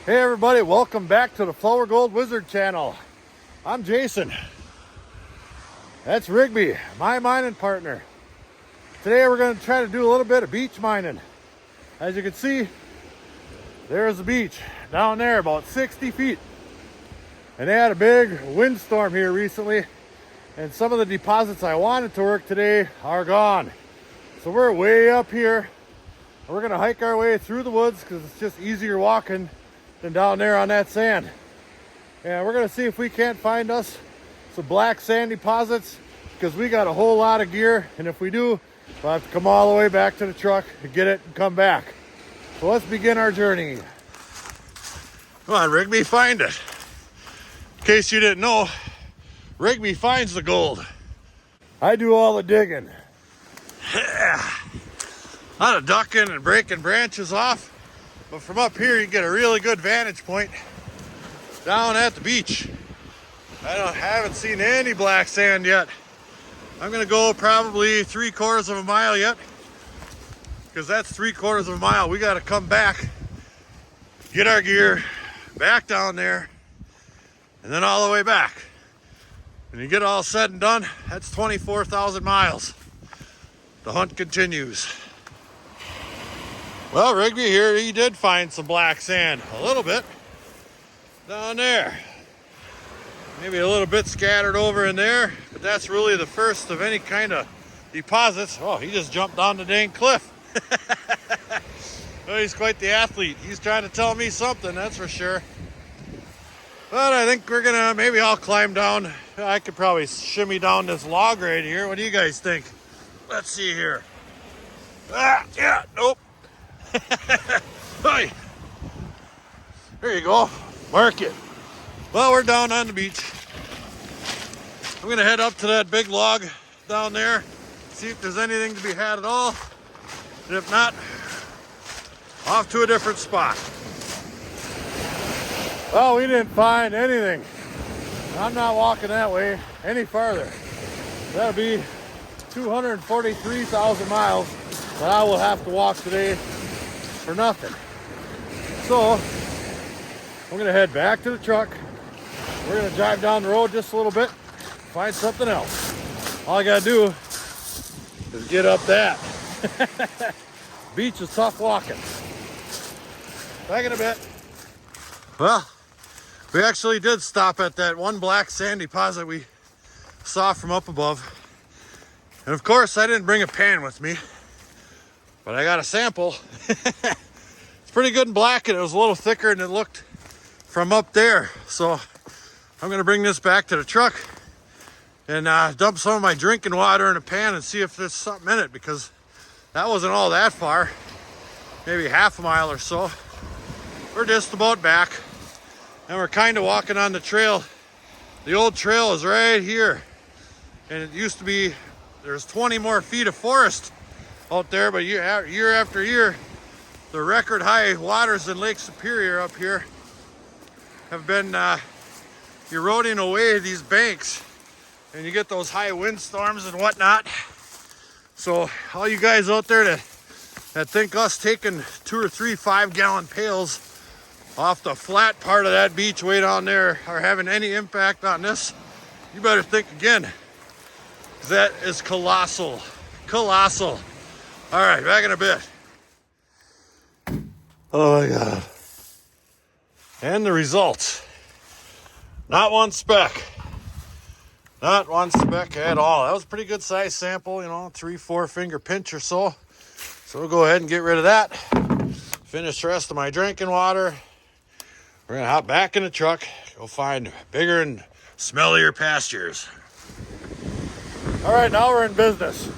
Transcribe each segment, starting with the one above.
Hey everybody, welcome back to the Flourgoldwizards channel. I'm Jason. That's Rigby, my mining partner. Today we're going to try to do a little bit of beach mining. As you can see, there's the beach down there about 60 feet. And they had a big windstorm here recently, and some of the deposits I wanted to work today are gone. So we're way up here. We're going to hike our way through the woods because it's just easier walking than down there on that sand. And we're going to see if we can't find us some black sand deposits, because we got a whole lot of gear, and if we do, we'll have to come all the way back to the truck to get it and come back. So let's begin our journey. Come on, Rigby, find it. In case you didn't know, Rigby finds the gold. I do all the digging. A lot of ducking and breaking branches off. But from up here, you get a really good vantage point down at the beach. I haven't seen any black sand yet. I'm gonna go probably 3/4 of a mile yet, because that's 3/4 of a mile. We gotta come back, get our gear back down there, and then all the way back. When you get all said and done, that's 24,000 miles. The hunt continues. Well, Rigby here, he did find some black sand, a little bit down there. Maybe a little bit scattered over in there, but that's really the first of any kind of deposits. Oh, he just jumped down the dang cliff. Oh, he's quite the athlete. He's trying to tell me something, that's for sure. But I think we're gonna, maybe I'll climb down. I could probably shimmy down this log right here. What do you guys think? Let's see here. Yeah, nope. Hey, there you go. Mark it. Well, we're down on the beach. I'm gonna head up to that big log down there, see if there's anything to be had at all, and if not, off to a different spot. Well, we didn't find anything. I'm not walking that way any farther. That'll be 243,000 miles that I will have to walk today for nothing. So I'm gonna head back to the truck. We're gonna drive down the road just a little bit, find something else. All I gotta do is get up that. Beach is tough walking. Back in a bit. Well, we actually did stop at that one black sand deposit we saw from up above. And of course, I didn't bring a pan with me, but I got a sample. It's pretty good and black, and it was a little thicker than it looked from up there. So I'm gonna bring this back to the truck and dump some of my drinking water in a pan and see if there's something in it, because that wasn't all that far, maybe half a mile or so. We're just about back, and we're kind of walking on the trail. The old trail is right here, and it used to be, there's 20 more feet of forest out there, but year after year, the record high waters in Lake Superior up here have been eroding away these banks, and you get those high windstorms and whatnot. So all you guys out there that think us taking 2 or 3 5-gallon pails off the flat part of that beach way down there are having any impact on this, you better think again. That is colossal. Colossal. All right, back in a bit. Oh my God. And the results. Not one speck. Not one speck at all. That was a pretty good size sample, 3-4 finger pinch or so. So we'll go ahead and get rid of that. Finish the rest of my drinking water. We're gonna hop back in the truck, go find bigger and smellier pastures. All right, now we're in business.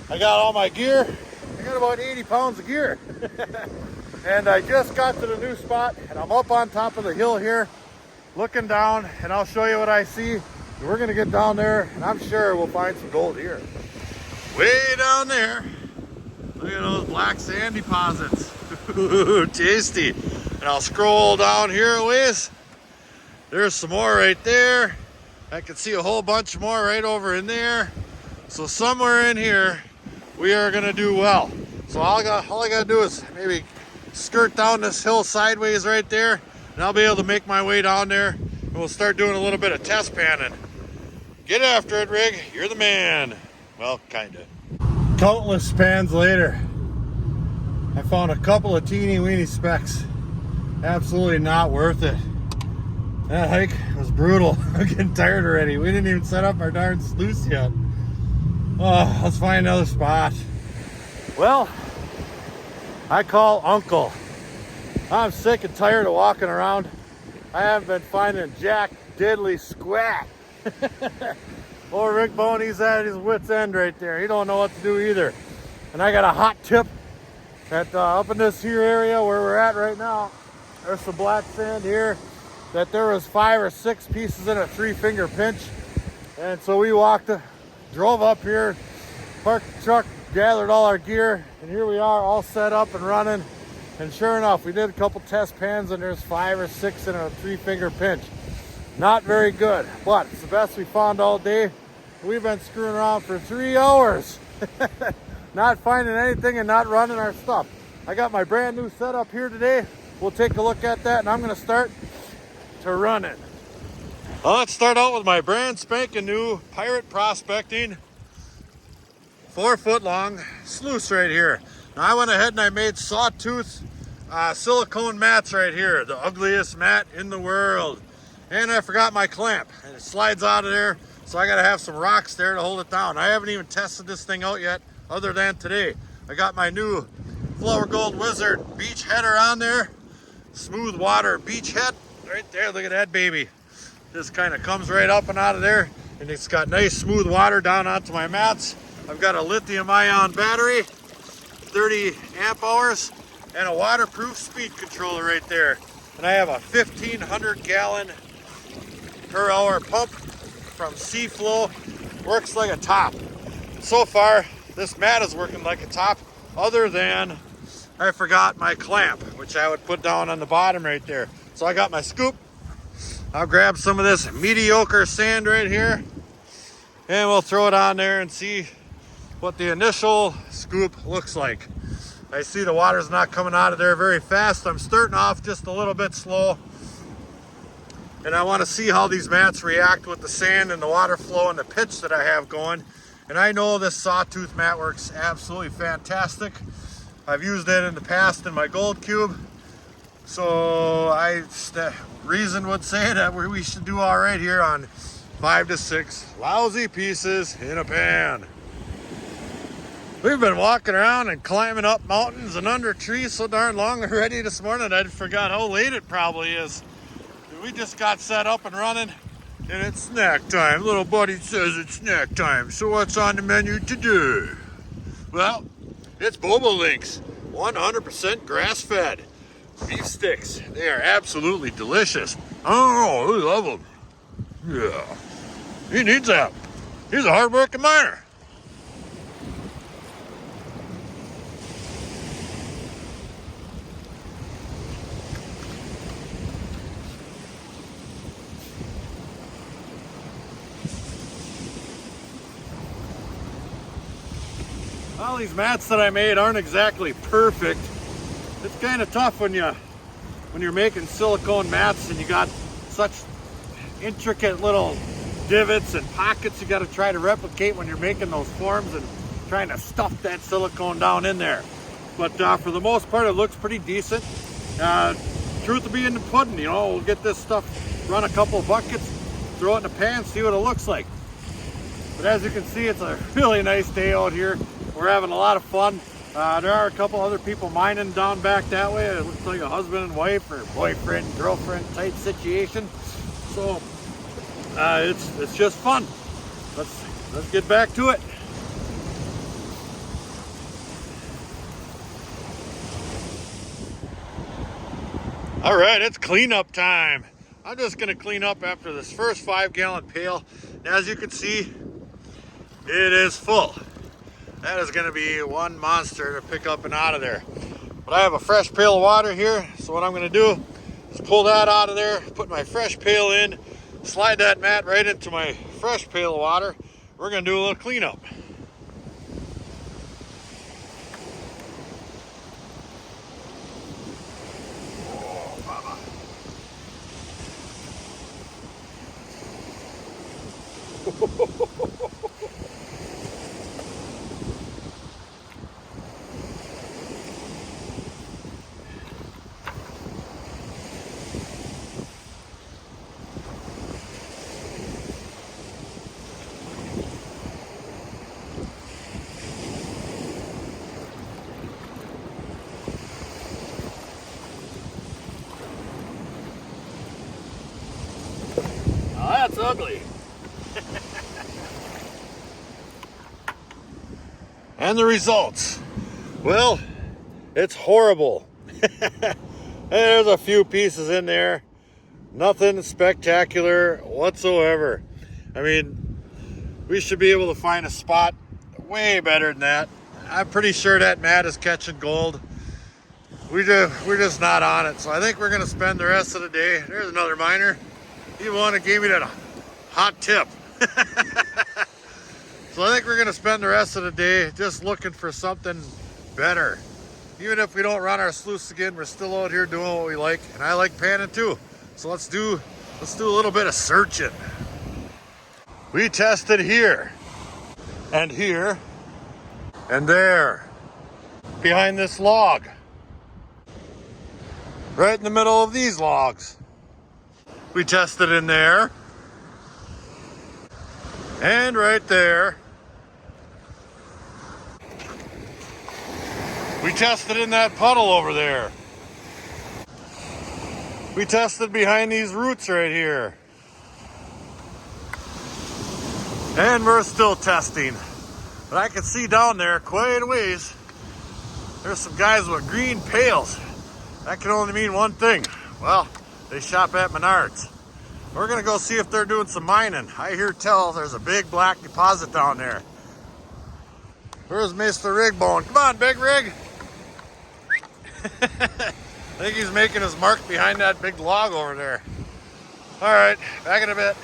I got all my gear. I got about 80 pounds of gear. And I just got to the new spot, and I'm up on top of the hill here, looking down, and I'll show you what I see. We're gonna get down there, and I'm sure we'll find some gold here. Way down there, look at those black sand deposits. Ooh, tasty. And I'll scroll down here a ways. There's some more right there. I can see a whole bunch more right over in there. So somewhere in here, we are gonna do well. So all I gotta do is maybe skirt down this hill sideways right there, and I'll be able to make my way down there, and we'll start doing a little bit of test panning. Get after it, Rig. You're the man. Well, kinda. Countless pans later, I found a couple of teeny weeny specks. Absolutely not worth it. That hike was brutal. I'm getting tired already. We didn't even set up our darn sluice yet. Oh, let's find another spot. Well, I call Uncle. I'm sick and tired of walking around. I haven't been finding jack diddly squat. Old Rick Bone, he's at his wit's end right there. He don't know what to do either. And I got a hot tip that up in this here area where we're at right now. There's some black sand here. That there was 5 or 6 pieces in a 3-finger pinch. And so we drove up here, parked the truck, gathered all our gear, and here we are all set up and running. And sure enough, we did a couple test pans and there's 5 or 6 in a 3-finger pinch. Not very good, but it's the best we found all day. We've been screwing around for 3 hours. Not finding anything and not running our stuff. I got my brand new setup here today. We'll take a look at that and I'm gonna start to run it. Well, let's start out with my brand spanking new Paydirt prospecting 4-foot long sluice right here. Now I went ahead and I made sawtooth silicone mats right here, the ugliest mat in the world. And I forgot my clamp and it slides out of there, so I gotta have some rocks there to hold it down. I haven't even tested this thing out yet other than today. I got my new Flourgoldwizards beach header on there, Smoothwater beach head. Right there, look at that baby. Just kind of comes right up and out of there, and it's got nice smooth water down onto my mats. I've got a lithium ion battery, 30 amp hours, and a waterproof speed controller right there. And I have a 1,500 gallon per hour pump from Seaflow. Works like a top. So far, this mat is working like a top, other than I forgot my clamp, which I would put down on the bottom right there. So I got my scoop. I'll grab some of this mediocre sand right here and we'll throw it on there and see what the initial scoop looks like. I see the water's not coming out of there very fast. I'm starting off just a little bit slow. And I want to see how these mats react with the sand and the water flow and the pitch that I have going. And I know this sawtooth mat works absolutely fantastic. I've used it in the past in my gold cube. So reason would say that we should do all right here on 5 to 6 lousy pieces in a pan. We've been walking around and climbing up mountains and under trees so darn long already this morning I forgot how late it probably is. We just got set up and running and it's snack time. Little buddy says it's snack time. So what's on the menu today? Well, it's Bobo Links, 100% grass-fed beef sticks. They are absolutely delicious. Oh, we love them. Yeah, he needs that. He's a hard-working miner. Well, these mats that I made aren't exactly perfect. It's kind of tough when you're making silicone mats and you got such intricate little divots and pockets you got to try to replicate when you're making those forms and trying to stuff that silicone down in there. But for the most part, it looks pretty decent. Truth will be in the pudding, you know. We'll get this stuff, run a couple of buckets, throw it in the pan, see what it looks like. But as you can see, it's a really nice day out here. We're having a lot of fun. There are a couple other people mining down back that way. It looks like a husband and wife or boyfriend, girlfriend type situation. So it's just fun. Let's get back to it. All right, it's cleanup time. I'm just gonna clean up after this first 5-gallon pail. And as you can see, it is full. That is gonna be one monster to pick up and out of there. But I have a fresh pail of water here, so what I'm gonna do is pull that out of there, put my fresh pail in, slide that mat right into my fresh pail of water. We're gonna do a little cleanup. That's ugly. And the results. Well, it's horrible. There's a few pieces in there. Nothing spectacular whatsoever. I mean, we should be able to find a spot way better than that. I'm pretty sure that mat is catching gold. We're just not on it. So I think we're gonna spend the rest of the day. There's another miner. He one that gave me that hot tip. So I think we're gonna spend the rest of the day just looking for something better. Even if we don't run our sluice again, we're still out here doing what we like, and I like panning too. So let's do a little bit of searching. We tested here, and here, and there, behind this log, right in the middle of these logs. We tested in there, and right there. We tested in that puddle over there. We tested behind these roots right here. And we're still testing. But I can see down there quite a ways. There's some guys with green pails. That can only mean one thing. Well, they shop at Menards. We're gonna go see if they're doing some mining. I hear tell there's a big black deposit down there. Where's Mr. Rigbone? Come on, Big Rig. I think he's making his mark behind that big log over there. All right, back in a bit.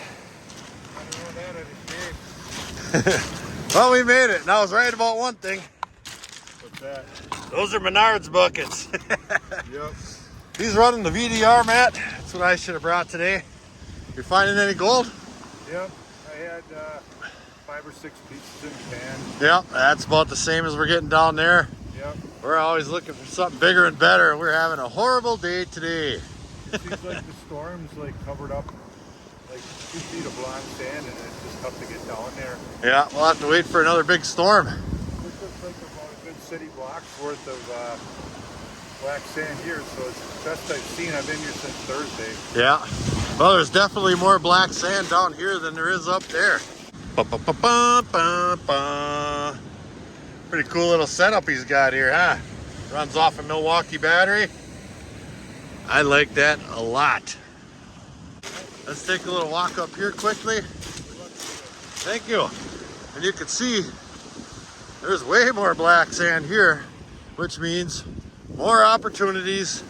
Well, we made it. And I was right about one thing. What's that? Those are Menards buckets. Yep. He's running the VDR, Matt. That's what I should have brought today. You finding any gold? Yep. I had 5 or 6 pieces in the pan. Yep, that's about the same as we're getting down there. Yep. We're always looking for something bigger and better. We're having a horrible day today. It seems like the storm's like covered up like 2 feet of black sand, and it's just tough to get down there. Yeah, we'll have to wait for another big storm. This looks like about a good city block's worth of black sand here, so it's the best I've seen. I've been here since Thursday. Yeah. Well, there's definitely more black sand down here than there is up there. Ba-ba-ba-ba-ba-ba. Pretty cool little setup he's got here, huh? Runs off a Milwaukee battery. I like that a lot. Let's take a little walk up here quickly. Thank you. And you can see there's way more black sand here, which means more opportunities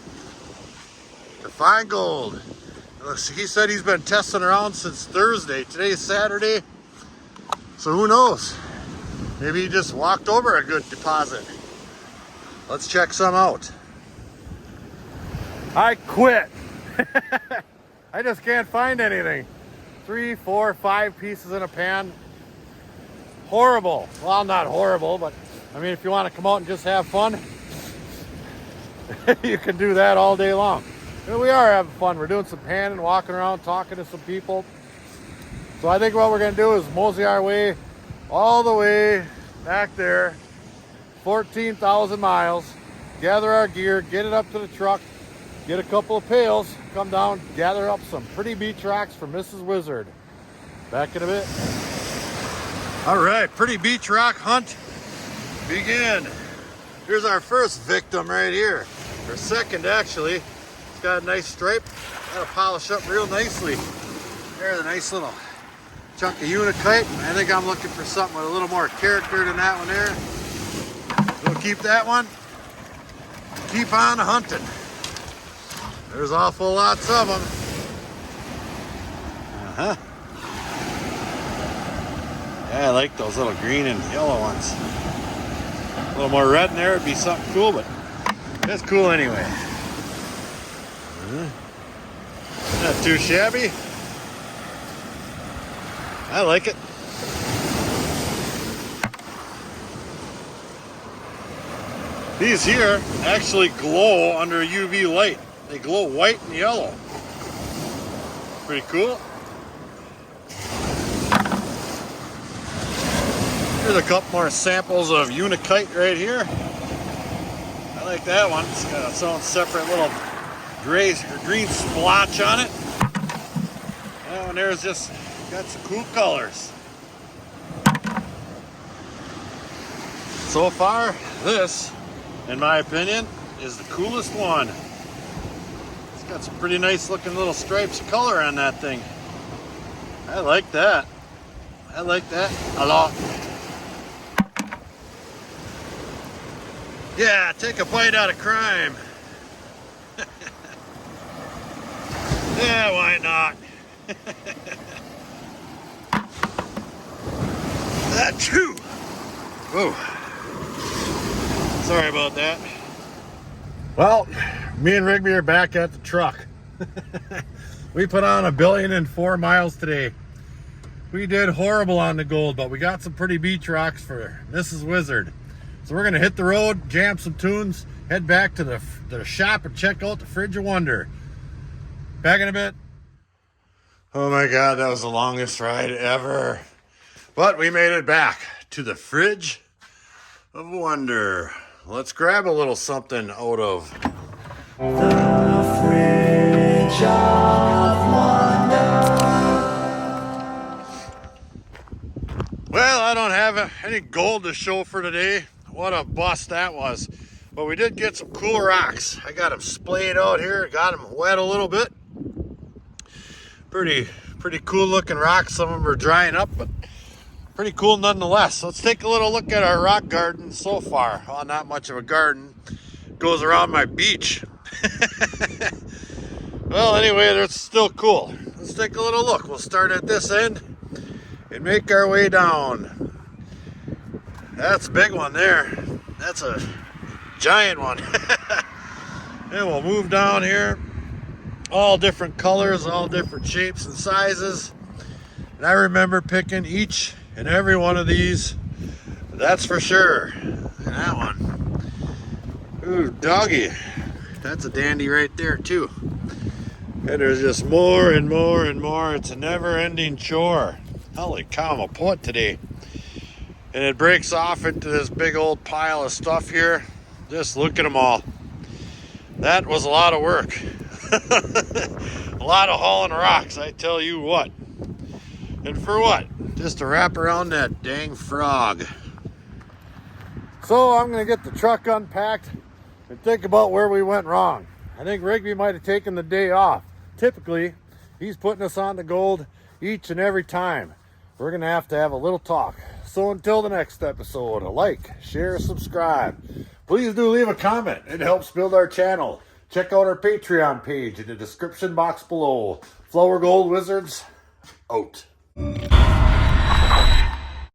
to find gold. He said he's been testing around since Thursday. Today's Saturday. So who knows? Maybe he just walked over a good deposit. Let's check some out. I quit. I just can't find anything. 3, 4, 5 pieces in a pan. Horrible. Well, not horrible, but I mean, if you want to come out and just have fun, you can do that all day long. And we are having fun. We're doing some panning, walking around, talking to some people. So I think what we're going to do is mosey our way all the way back there, 14,000 miles, gather our gear, get it up to the truck, get a couple of pails, come down, gather up some pretty beach rocks for Mrs. Wizard. Back in a bit. All right, pretty beach rock hunt begin. Here's our first victim right here. Or second, actually. It's got a nice stripe. That'll polish up real nicely. There's a nice little chunk of unakite. I think I'm looking for something with a little more character than that one there. We'll keep that one. Keep on hunting. There's awful lots of them. Yeah, I like those little green and yellow ones. A little more red in there would be something cool, but it's cool anyway. Not too shabby. I like it. These here actually glow under UV light. They glow white and yellow. Pretty cool. Here's a couple more samples of Unikite right here. I like that one. It's got its own separate little gray or green splotch on it. That one there's just got some cool colors. So far, this, in my opinion, is the coolest one. It's got some pretty nice looking little stripes of color on that thing. I like that. I like that a lot. Yeah, take a bite out of crime. Yeah, why not? That too. Whoa. Sorry about that. Well, me and Rigby are back at the truck. We put on 1,004 miles today. We did horrible on the gold, but we got some pretty beach rocks for Mrs. Wizard. So we're gonna hit the road, jam some tunes, head back to the shop and check out the Fridge of Wonder. Back in a bit. Oh my God, that was the longest ride ever. But we made it back to the Fridge of Wonder. Let's grab a little something out of the Fridge of Wonder. Well, I don't have any gold to show for today. What a bust that was. But we did get some cool rocks. I got them splayed out here, got them wet a little bit. Pretty cool looking rocks. Some of them are drying up, but pretty cool nonetheless. Let's take a little look at our rock garden so far. Well, not much of a garden. It goes around my beach. Well, anyway, that's still cool. Let's take a little look. We'll start at this end and make our way down. That's a big one there. That's a giant one. And we'll move down here. All different colors, all different shapes and sizes. And I remember picking each and every one of these. That's for sure. And that one. Ooh, doggy. That's a dandy right there too. And there's just more and more and more. It's a never-ending chore. Holy cow, I'm a poet today. And it breaks off into this big old pile of stuff here. Just look at them all. That was a lot of work. A lot of hauling rocks, I tell you what. And for what? Just to wrap around that dang frog. So I'm going to get the truck unpacked and think about where we went wrong. I think Rigby might have taken the day off. Typically, he's putting us on the gold each and every time. We're going to have a little talk. So until the next episode, a like, share, subscribe. Please do leave a comment. It helps build our channel. Check out our Patreon page in the description box below. Flourgoldwizards, out.